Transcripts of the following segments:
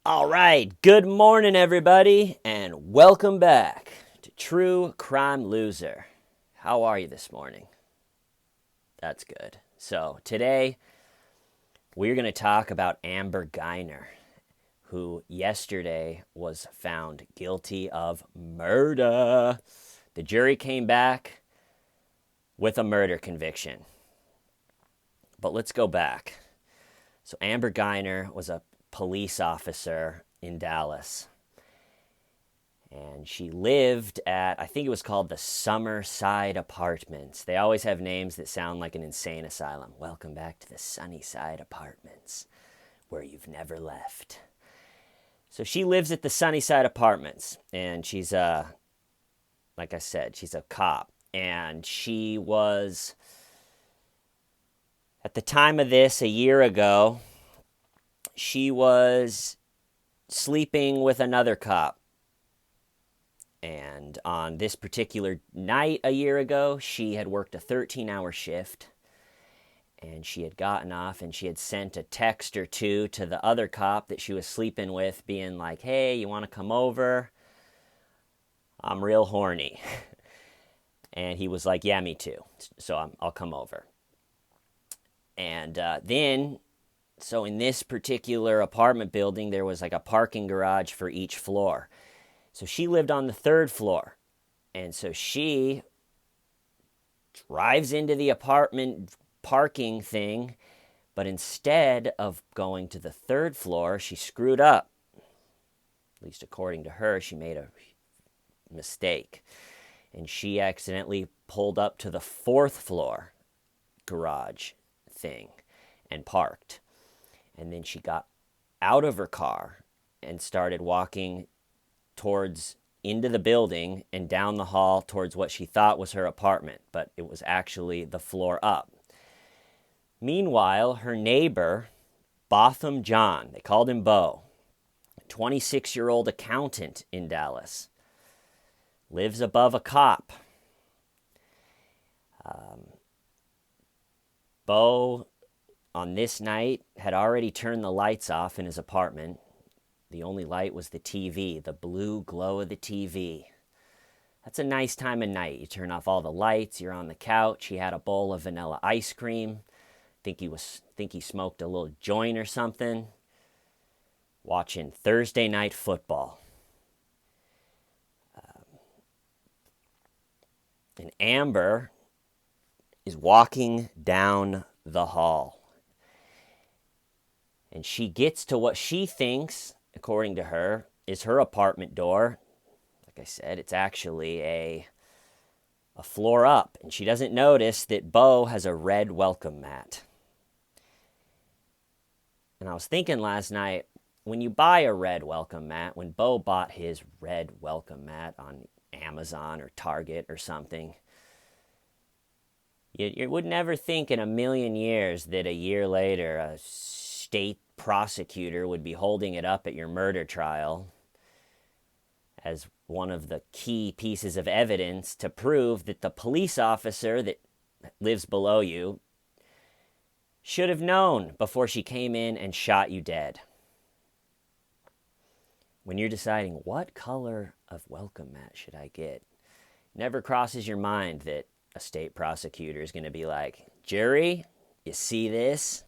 All right, good morning, everybody, and welcome back to True Crime Loser. How are you this morning? That's good. So, today we're going to talk about Amber Guyger, who yesterday was found guilty of murder. The jury came back with a murder conviction. But let's go back. So, Amber Guyger was a police officer in Dallas. And she lived at, I think it was called the Summerside Apartments. They always have names that sound like an insane asylum. Welcome back to the Sunnyside Apartments, where you've never left. So she lives at the Sunnyside Apartments, and she's like I said, she's a cop. And she was, at the time of this, a year ago, she was sleeping with another cop. And on this particular night a year ago, she had worked a 13-hour shift. And she had gotten off and she had sent a text or two to the other cop that she was sleeping with, being like, hey, you want to come over? I'm real horny. And he was like, yeah, me too. So I'll come over. And so in this particular apartment building, there was like a parking garage for each floor. So she lived on the third floor. And so she drives into the apartment parking thing, but instead of going to the third floor, she screwed up. At least according to her, she made a mistake. And she accidentally pulled up to the fourth floor garage thing and parked. And then she got out of her car and started walking towards into the building and down the hall towards what she thought was her apartment, but it was actually the floor up. Meanwhile, her neighbor, Botham John, they called him Bo, a 26-year-old accountant in Dallas, lives above a cop. Bo, on this night, had already turned the lights off in his apartment. The only light was the TV, the blue glow of the TV. That's a nice time of night. You turn off all the lights, you're on the couch. He had a bowl of vanilla ice cream. Think he smoked a little joint or something. Watching Thursday night football. And Amber is walking down the hall. And she gets to what she thinks, according to her, is her apartment door. Like I said, it's actually a floor up. And she doesn't notice that Bo has a red welcome mat. And I was thinking last night, when you buy a red welcome mat, when Bo bought his red welcome mat on Amazon or Target or something, you would never think in a million years that a year later a state prosecutor would be holding it up at your murder trial as one of the key pieces of evidence to prove that the police officer that lives below you should have known before she came in and shot you dead. When you're deciding what color of welcome mat should I get, never crosses your mind that a state prosecutor is going to be like, jury, you see this?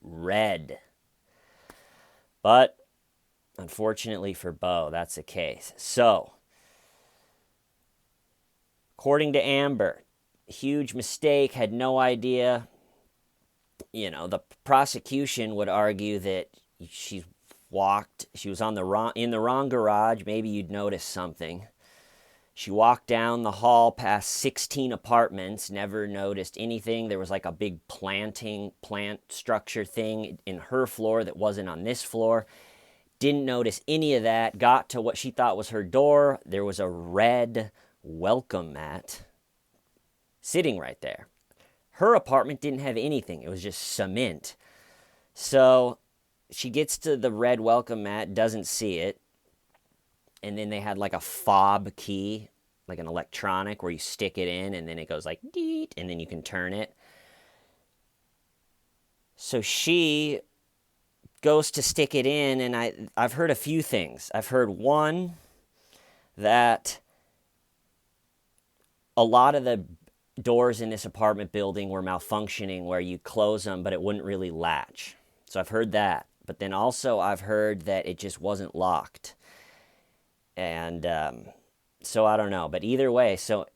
Red. But unfortunately for Bo, that's the case. So, according to Amber, huge mistake, had no idea. You know, the prosecution would argue that she was in the wrong garage. Maybe you'd notice something. She walked down the hall past 16 apartments, never noticed anything. There was like a big plant structure thing in her floor that wasn't on this floor. Didn't notice any of that. Got to what she thought was her door. There was a red welcome mat sitting right there. Her apartment didn't have anything. It was just cement. So she gets to the red welcome mat, doesn't see it. And then they had like a fob key, like an electronic where you stick it in and then it goes like deet, and then you can turn it. So she goes to stick it in, and I've heard a few things. I've heard one, that a lot of the doors in this apartment building were malfunctioning, where you close them but it wouldn't really latch. So I've heard that. But then also I've heard that it just wasn't locked. And so I don't know. But either way, so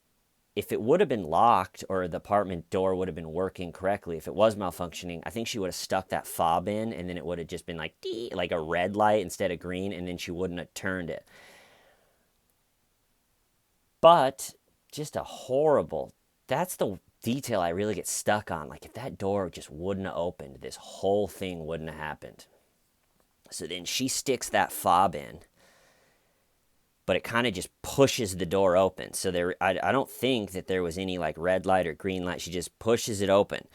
if it would have been locked, or the apartment door would have been working correctly, if it was malfunctioning, I think she would have stuck that fob in, and then it would have just been like dee, like a red light instead of green, and then she wouldn't have turned it. But just a horrible, that's the detail I really get stuck on. Like, if that door just wouldn't have opened, this whole thing wouldn't have happened. So then she sticks that fob in, but it kind of just pushes the door open. So I don't think that there was any like red light or green light. She just pushes it open.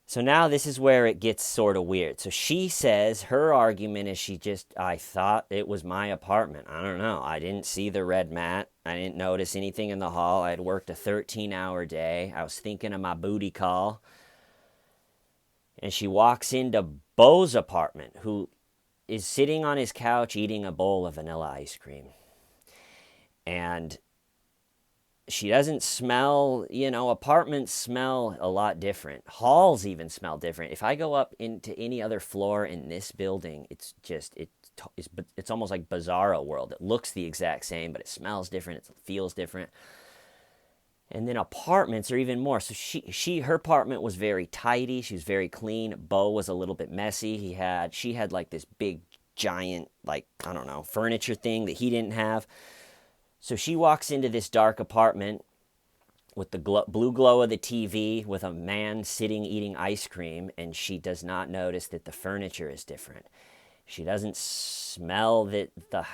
So now this is where it gets sort of weird. So she says her argument is I thought it was my apartment. I don't know. I didn't see the red mat. I didn't notice anything in the hall. I had worked a 13-hour day. I was thinking of my booty call. And she walks into Beau's apartment, who is sitting on his couch eating a bowl of vanilla ice cream. And she doesn't smell, apartments smell a lot different. Halls even smell different. If I go up into any other floor in this building, it's almost like Bizarro World. It looks the exact same, but it smells different. It feels different. And then apartments are even more. So her apartment was very tidy. She was very clean. Beau was a little bit messy. She had like this big, giant, like, I don't know, furniture thing that he didn't have. So she walks into this dark apartment with the blue glow of the TV, with a man sitting eating ice cream, and she does not notice that the furniture is different. She doesn't smell that the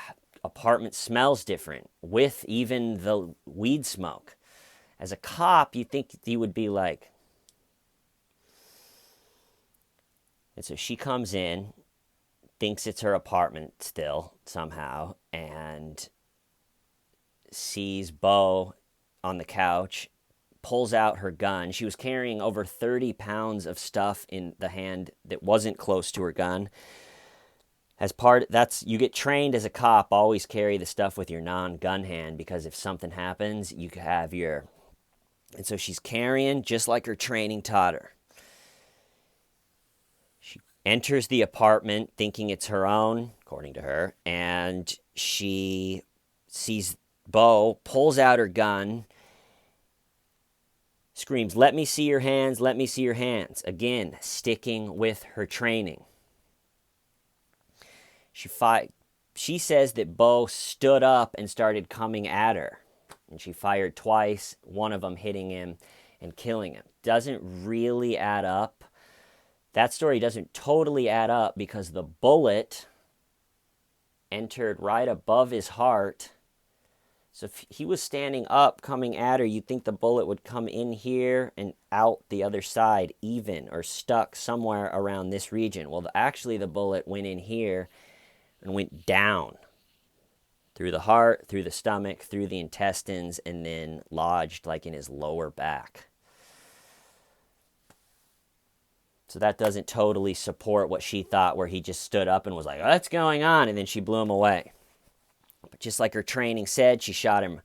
apartment smells different, with even the weed smoke. As a cop, you think you would be like... And so she comes in, thinks it's her apartment still, somehow, and sees Beau on the couch, pulls out her gun. She was carrying over 30 pounds of stuff in the hand that wasn't close to her gun. You get trained as a cop, always carry the stuff with your non-gun hand, because if something happens, you have your... And so she's carrying just like her training taught her. She enters the apartment thinking it's her own, according to her, and she sees Beau, pulls out her gun, screams, "Let me see your hands, let me see your hands." Again, sticking with her training. She says that Beau stood up and started coming at her. And she fired twice, one of them hitting him and killing him. Doesn't really add up. That story doesn't totally add up, because the bullet entered right above his heart. So if he was standing up coming at her, you'd think the bullet would come in here and out the other side even, or stuck somewhere around this region. Well, actually the bullet went in here and went down through the heart, through the stomach, through the intestines, and then lodged like in his lower back. So that doesn't totally support what she thought, where he just stood up and was like, "What's going on?" And then she blew him away. But just like her training said, she shot him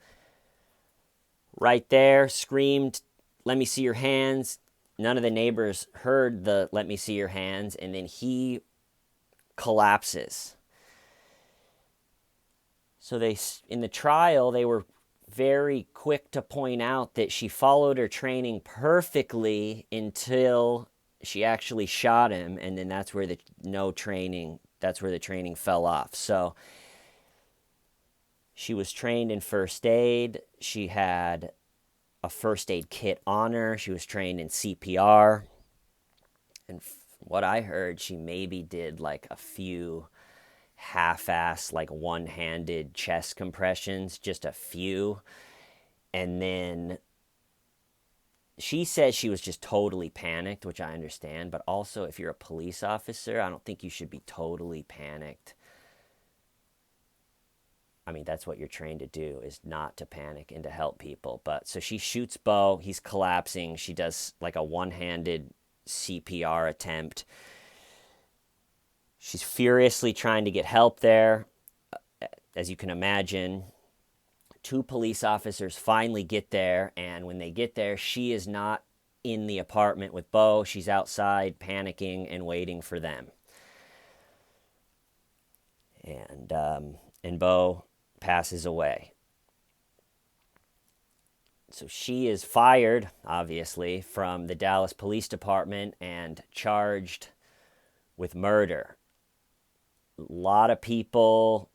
right there, screamed, "Let me see your hands." None of the neighbors heard the "let me see your hands," and then he collapses. So in the trial, they were very quick to point out that she followed her training perfectly until she actually shot him, and then that's where the training fell off. So she was trained in first aid. She had a first aid kit on her. She was trained in CPR. And what I heard, she maybe did like a few half-ass, like one-handed chest compressions, just a few. And then she says she was just totally panicked, which I understand. But also, if you're a police officer, I don't think you should be totally panicked. I mean, that's what you're trained to do, is not to panic and to help people. But so she shoots Beau. He's collapsing. She does like a one-handed CPR attempt. She's furiously trying to get help there. As you can imagine, 2 police officers finally get there, and when they get there, she is not in the apartment with Bo. She's outside panicking and waiting for them. And Bo passes away. So she is fired, obviously, from the Dallas Police Department and charged with murder. A lot of people.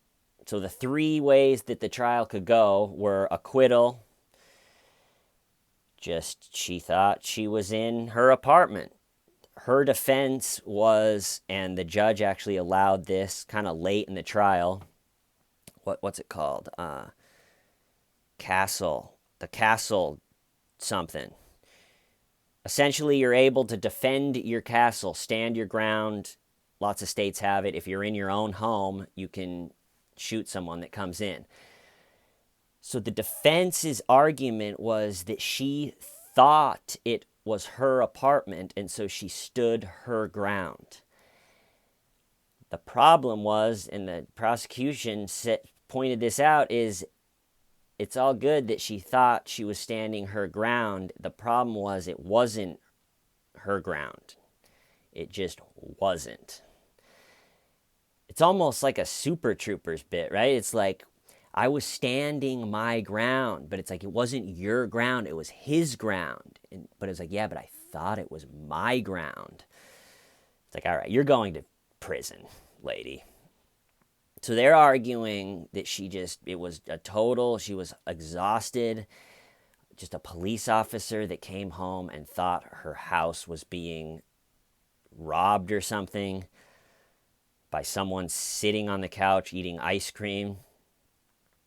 So the 3 ways that the trial could go were acquittal. Just she thought she was in her apartment. Her defense was, and the judge actually allowed this kind of late in the trial. What's it called? The castle something. Essentially, you're able to defend your castle, stand your ground. Lots of states have it. If you're in your own home, you can shoot someone that comes in. So the defense's argument was that she thought it was her apartment, and so she stood her ground. The problem was, and the prosecution pointed this out, is it's all good that she thought she was standing her ground. The problem was it wasn't her ground. It just wasn't. It's almost like a Super Troopers bit, right? It's like, I was standing my ground, but it's like it wasn't your ground, it was his ground. But it was like, yeah, but I thought it was my ground. It's like, all right, you're going to prison, lady. So they're arguing that she was exhausted, just a police officer that came home and thought her house was being robbed or something by someone sitting on the couch eating ice cream.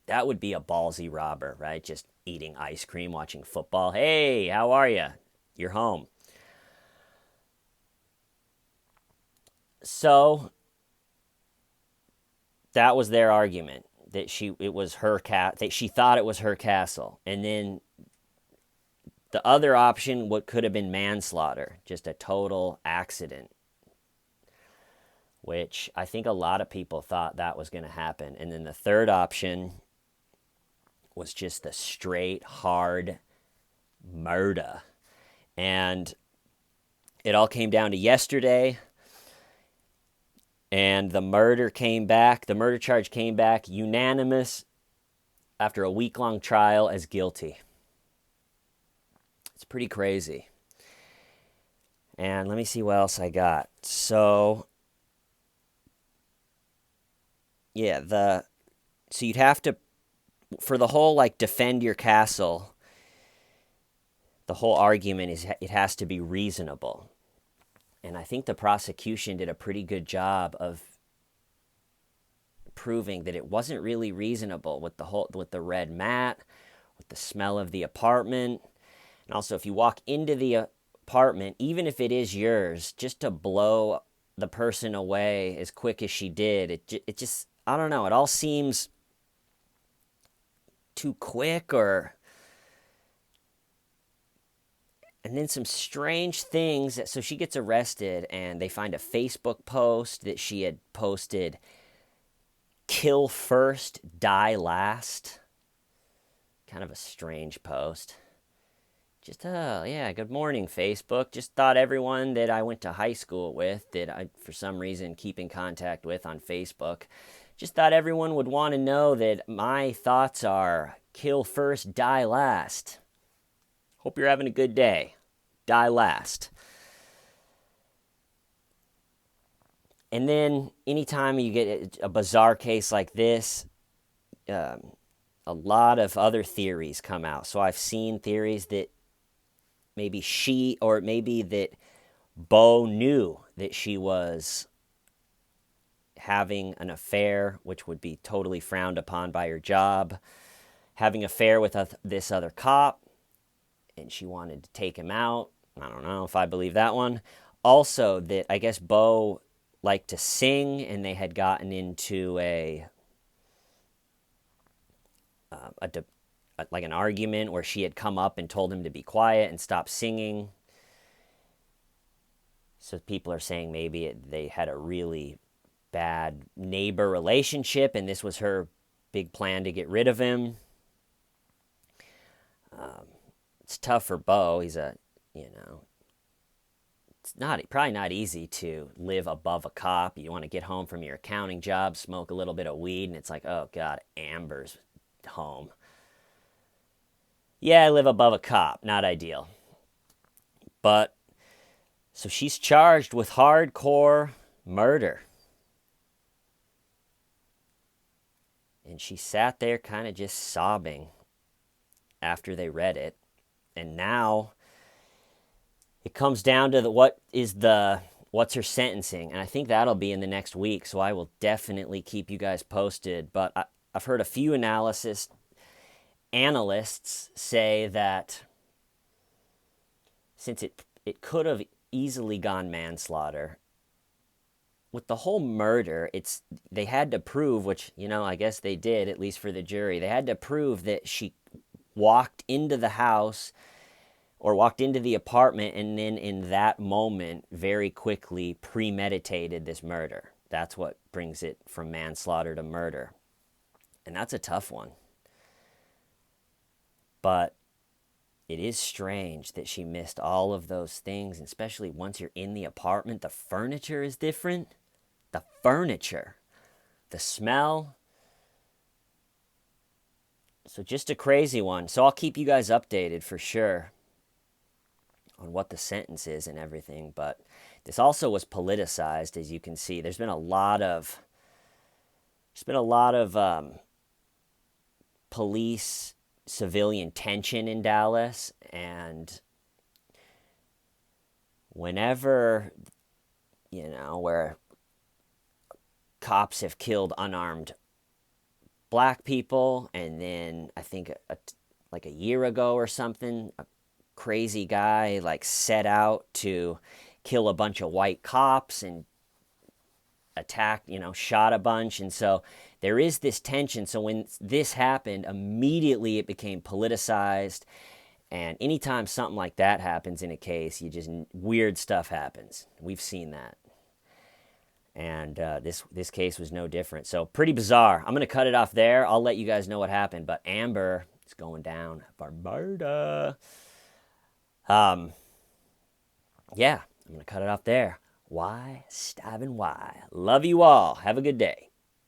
That would be a ballsy robber, right? Just eating ice cream, watching football. Hey, how are you? You're home. So that was their argument, that she thought it was her castle. And then the other option, what could have been manslaughter, just a total accident, which I think a lot of people thought that was going to happen. And then the third option was just the straight, hard murder. And it all came down to yesterday. And the murder charge came back unanimous after a week-long trial as guilty. It's pretty crazy. And let me see what else I got. So, yeah, so you'd have to, for the whole, like, defend your castle, the whole argument is it has to be reasonable. And I think the prosecution did a pretty good job of proving that it wasn't really reasonable with the red mat, with the smell of the apartment. And also, if you walk into the apartment, even if it is yours, just to blow the person away as quick as she did, it just, I don't know, it all seems too quick. And then some strange things. So she gets arrested, and they find a Facebook post that she had posted, "Kill first, die last." Kind of a strange post. Just, good morning, Facebook. Just thought everyone that I went to high school with, that I, for some reason, keep in contact with on Facebook, just thought everyone would want to know that my thoughts are kill first, die last. Hope you're having a good day. Die last. And then anytime you get a bizarre case like this, a lot of other theories come out. So I've seen theories that maybe that Bo knew that she was having an affair, which would be totally frowned upon by her job, having an affair with this other cop, and she wanted to take him out. I don't know if I believe that one. Also, that I guess Bo liked to sing, and they had gotten into like an argument where she had come up and told him to be quiet and stop singing. So people are saying maybe they had a really bad neighbor relationship, and this was her big plan to get rid of him. It's tough for Bo. He's it's probably not easy to live above a cop. You want to get home from your accounting job, smoke a little bit of weed, and it's like, oh God, Amber's home. Yeah, I live above a cop. Not ideal. But, so she's charged with hardcore murder. And she sat there kind of just sobbing after they read it. And now it comes down to what's her sentencing. And I think that'll be in the next week. So I will definitely keep you guys posted. But I've heard a few analysts say that since it could have easily gone manslaughter, with the whole murder, they had to prove, which, I guess they did, at least for the jury, they had to prove that she walked into the house or walked into the apartment and then in that moment very quickly premeditated this murder. That's what brings it from manslaughter to murder. And that's a tough one. But it is strange that she missed all of those things, and especially once you're in the apartment, the furniture is different. The furniture, the smell. So just a crazy one. So I'll keep you guys updated for sure on what the sentence is and everything. But this also was politicized, as you can see. There's been a lot of police civilian tension in Dallas, and whenever where cops have killed unarmed black people, and then I think like a year ago or something, a crazy guy set out to kill a bunch of white cops and attacked, shot a bunch. And so there is this tension. So when this happened, immediately it became politicized. And anytime something like that happens in a case, weird stuff happens. We've seen that. And this case was no different. So pretty bizarre. I'm going to cut it off there. I'll let you guys know what happened. But Amber is going down for murder. Yeah, I'm going to cut it off there. Why? Stiving why. Love you all. Have a good day.